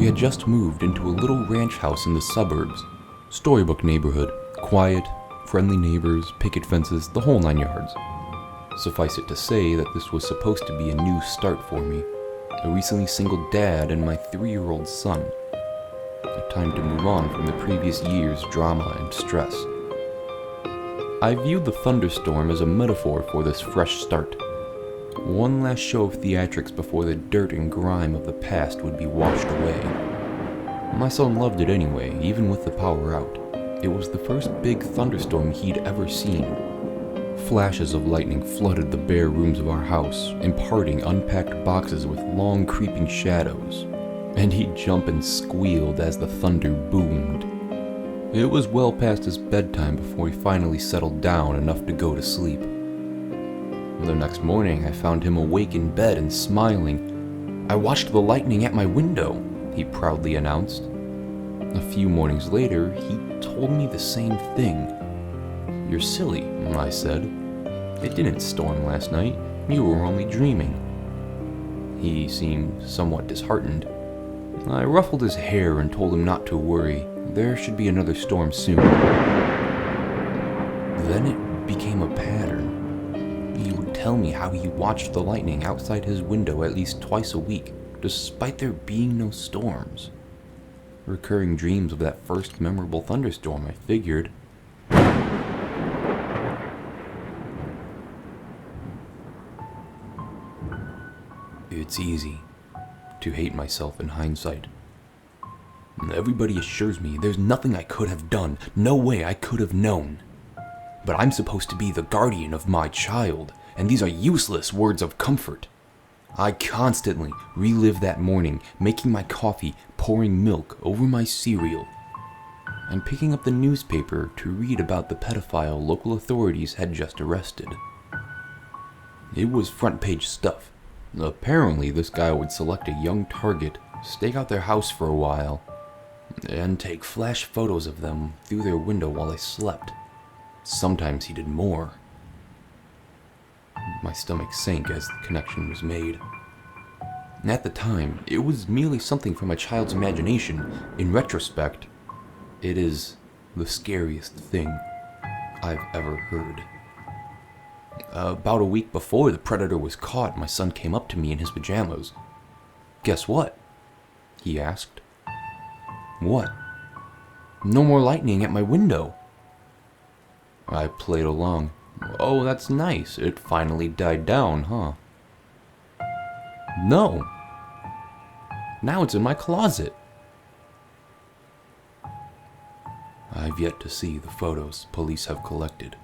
We had just moved into a little ranch house in the suburbs. Storybook neighborhood, quiet, friendly neighbors, picket fences, the whole 9 yards. Suffice it to say that this was supposed to be a new start for me, a recently single dad and my 3-year-old son. A time to move on from the previous year's drama and stress. I viewed the thunderstorm as a metaphor for this fresh start. One last show of theatrics before the dirt and grime of the past would be washed away. My son loved it anyway, even with the power out. It was the first big thunderstorm he'd ever seen. Flashes of lightning flooded the bare rooms of our house, imparting unpacked boxes with long creeping shadows, and he'd jump and squealed as the thunder boomed. It was well past his bedtime before he finally settled down enough to go to sleep. The next morning, I found him awake in bed and smiling. "I watched the lightning at my window," he proudly announced. A few mornings later, he told me the same thing. "You're silly," I said. "It didn't storm last night. You were only dreaming." He seemed somewhat disheartened. I ruffled his hair and told him not to worry. There should be another storm soon. Then it became a pattern. He would tell me how he watched the lightning outside his window at least twice a week, despite there being no storms. Recurring dreams of that first memorable thunderstorm, I figured. It's easy to hate myself in hindsight. Everybody assures me there's nothing I could have done, no way I could have known. But I'm supposed to be the guardian of my child, and these are useless words of comfort. I constantly relive that morning, making my coffee, pouring milk over my cereal, and picking up the newspaper to read about the pedophile local authorities had just arrested. It was front page stuff. Apparently, this guy would select a young target, stake out their house for a while, and take flash photos of them through their window while they slept. Sometimes he did more. My stomach sank as the connection was made. At the time, it was merely something from a child's imagination. In retrospect, it is the scariest thing I've ever heard. About a week before the predator was caught, my son came up to me in his pajamas. "Guess what?" he asked. "What?" "No more lightning at my window." I played along. "Oh, that's nice. It finally died down, huh?" "No. Now it's in my closet." I've yet to see the photos police have collected.